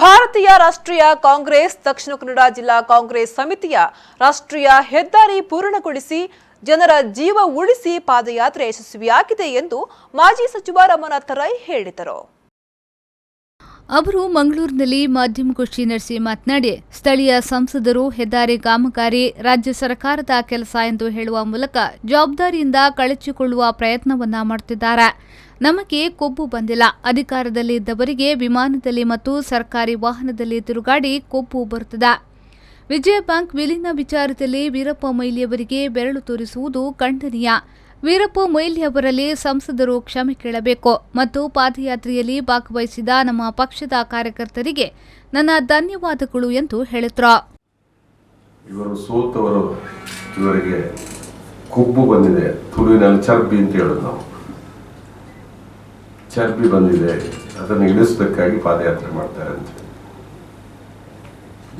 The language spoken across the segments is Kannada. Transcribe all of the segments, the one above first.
ಭಾರತೀಯ ರಾಷ್ಟ್ರೀಯ ಕಾಂಗ್ರೆಸ್ ದಕ್ಷಿಣ ಕನ್ನಡ ಜಿಲ್ಲಾ ಕಾಂಗ್ರೆಸ್ ಸಮಿತಿಯ ರಾಷ್ಟ್ರೀಯ ಹೆದ್ದಾರಿ ಪೂರ್ಣಗೊಳಿಸಿ ಜನರ ಜೀವ ಉಳಿಸಿ ಪಾದಯಾತ್ರೆ ಯಶಸ್ವಿಯಾಗಿದೆ ಎಂದು ಮಾಜಿ ಸಚಿವ ರಮನಾಥ್ ರೈ ಹೇಳಿದರು. ಅವರು ಮಂಗಳೂರಿನಲ್ಲಿ ಮಾಧ್ಯಮಗೋಷ್ಠಿ ನಡೆಸಿ ಮಾತನಾಡಿ, ಸ್ಥಳೀಯ ಸಂಸದರು ಹೆದ್ದಾರಿ ಕಾಮಗಾರಿ ರಾಜ್ಯ ಸರ್ಕಾರದ ಕೆಲಸ ಎಂದು ಹೇಳುವ ಮೂಲಕ ಜವಾಬ್ದಾರಿಯಿಂದ ಕಳಚಿಕೊಳ್ಳುವ ಪ್ರಯತ್ನವನ್ನ ಮಾಡುತ್ತಿದ್ದಾರೆ. ನಮಗೆ ಕೊಬ್ಬು ಬಂದಿಲ್ಲ. ಅಧಿಕಾರದಲ್ಲಿ ಇದ್ದವರಿಗೆ ವಿಮಾನದಲ್ಲಿ ಮತ್ತು ಸರ್ಕಾರಿ ವಾಹನದಲ್ಲಿ ತಿರುಗಾಡಿ ಕೊಬ್ಬು ಬರುತ್ತದೆ. ವಿಜಯ ಬ್ಯಾಂಕ್ ವಿಲೀನ ವಿಚಾರದಲ್ಲಿ ವೀರಪ್ಪ ಮೊಯ್ಲಿಯವರಿಗೆ ಬೆರಳು ತೋರಿಸುವುದು ಖಂಡನೀಯ. ವೀರಪ್ಪ ಮೊಯ್ಲಿ ಅವರಲ್ಲಿ ಸಂಸದರು ಕ್ಷಮೆ ಕೇಳಬೇಕು ಮತ್ತು ಪಾದಯಾತ್ರೆಯಲ್ಲಿ ಭಾಗವಹಿಸಿದ ನಮ್ಮ ಪಕ್ಷದ ಕಾರ್ಯಕರ್ತರಿಗೆ ನನ್ನ ಧನ್ಯವಾದಗಳು ಎಂದು ಹೇಳಿದ್ರು. ಇವರು ಸೋತವರು, ಇವರಿಗೆ ಕೊಬ್ಬು ಬಂದಿದೆ, ತುಳುವಿನಲ್ಲಿ ಚರ್ಬಿ ಅಂತ ಹೇಳೋದು ನಾವು. ಚರ್ಬಿ ಬಂದಿದೆ, ಅದನ್ನು ಇಳಿಸಬೇಕಾಗಿ ಪಾದಯಾತ್ರೆ ಮಾಡ್ತಾರೆ ಅಂತ.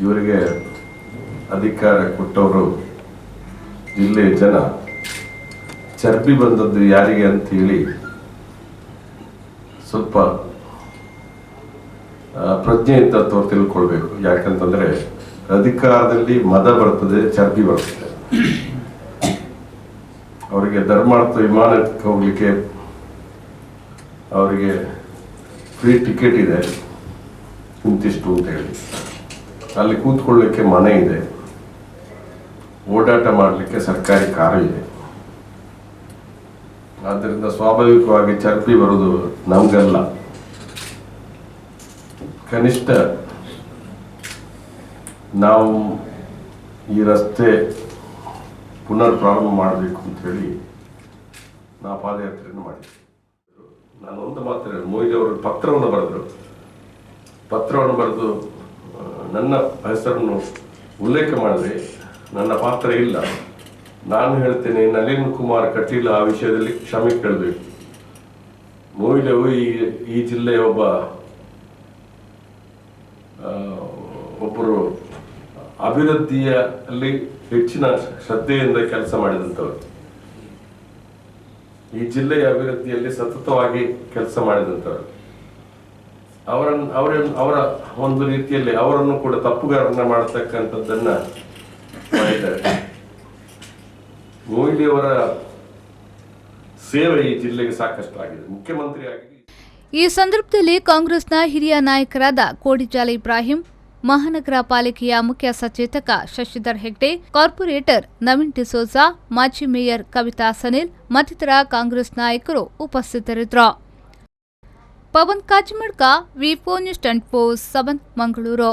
ಇವರಿಗೆ ಅಧಿಕಾರ ಕೊಟ್ಟವರು ಜಿಲ್ಲೆಯ ಜನ ಚರ್ಬಿ ಬಂದದ್ದು ಯಾರಿಗೆ ಅಂತ ಹೇಳಿ ಸ್ವಲ್ಪ ಪ್ರಜ್ಞೆಯಿಂದ ತಿಳ್ಕೊಳ್ಬೇಕು. ಯಾಕಂತಂದ್ರೆ ಅಧಿಕಾರದಲ್ಲಿ ಮದ ಬರ್ತದೆ, ಚರ್ಬಿ ಬರ್ತದೆ. ಅವರಿಗೆ ಧರ್ಮಾರ್ಥ ವಿಮಾನಕ್ಕೆ ಹೋಗ್ಲಿಕ್ಕೆ ಅವರಿಗೆ ಫ್ರೀ ಟಿಕೆಟ್ ಇದೆ ಇಂತಿಷ್ಟು ಅಂತ ಹೇಳಿ, ಅಲ್ಲಿ ಕೂತ್ಕೊಳ್ಳಿಕ್ಕೆ ಮನೆ ಇದೆ, ಓಡಾಟ ಮಾಡಲಿಕ್ಕೆ ಸರ್ಕಾರಿ ಕಾರು ಇದೆ. ಆದ್ದರಿಂದ ಸ್ವಾಭಾವಿಕವಾಗಿ ಚರ್ಬಿ ಬರೋದು ನಮಗಲ್ಲ. ಕನಿಷ್ಠ ನಾವು ಈ ರಸ್ತೆ ಪುನರ್ ಪ್ರಾರಂಭ ಮಾಡಬೇಕು ಅಂತ ಹೇಳಿ ನಾವು ಪಾದಯಾತ್ರೆಯನ್ನು ಮಾಡಿದ್ವಿ. ನಾನು ಒಂದು ಮಾತ್ರ ಮೊಯ್ಲಿ ಅವರು ಪತ್ರವನ್ನು ಬರೆದು ನನ್ನ ಹೆಸರನ್ನು ಉಲ್ಲೇಖ ಮಾಡಿದ್ರೆ ನನ್ನ ಪಾತ್ರ ಇಲ್ಲ. ನಾನು ಹೇಳ್ತೇನೆ, ನಳಿನ್ ಕುಮಾರ್ ಕಟೀಲ್ ಆ ವಿಷಯದಲ್ಲಿ ಕ್ಷಮೆ ಕೇಳಬೇಕು. ಮೊಯ್ಲಿ ಈ ಜಿಲ್ಲೆಯ ಒಬ್ಬರು ಅಭಿವೃದ್ಧಿಯಲ್ಲಿ ಹೆಚ್ಚಿನ ಶ್ರದ್ಧೆಯಿಂದ ಕೆಲಸ ಮಾಡಿದಂಥವರು, ಈ ಜಿಲ್ಲೆಯ ಅಭಿವೃದ್ಧಿಯಲ್ಲಿ ಸತತವಾಗಿ ಕೆಲಸ ಮಾಡಿದಂಥವರು. ಅವರ ಒಂದು ರೀತಿಯಲ್ಲಿ ಅವರನ್ನು ಕೂಡ ತಪ್ಪುಗಾರನ್ನ ಮಾಡತಕ್ಕಂಥದ್ದನ್ನ ಮಾಡಿದ್ದಾರೆ. ಮೊಯ್ಲಿ ಅವರ ಸೇವೆ ಈ ಜಿಲ್ಲೆಗೆ ಸಾಕಷ್ಟು ಆಗಿದೆ, ಮುಖ್ಯಮಂತ್ರಿಯಾಗಿ. ಈ ಸಂದರ್ಭದಲ್ಲಿ ಕಾಂಗ್ರೆಸ್ನ ಹಿರಿಯ ನಾಯಕರಾದ ಕೋಡಿಜಾಲ ಇಬ್ರಾಹಿಂ, ಮಹಾನಗರ ಪಾಲಿಕೆಯ ಮುಖ್ಯ ಸಚೇತಕ ಶಶಿಧರ್ ಹೆಗ್ಡೆ, ಕಾರ್ಪೊರೇಟರ್ ನವೀನ್ ಡಿಸೋಜಾ, ಮಾಜಿ ಮೇಯರ್ ಕವಿತಾ ಸನಿಲ್ ಮತ್ತಿತರ ಕಾಂಗ್ರೆಸ್ ನಾಯಕರು ಉಪಸ್ಥಿತರಿದ್ದರು. ಪವನ್ ಕಾಚಿಮಡ್ಕ, ವಿ4 ನ್ಯೂಸ್ 24/7 ಮಂಗಳೂರು.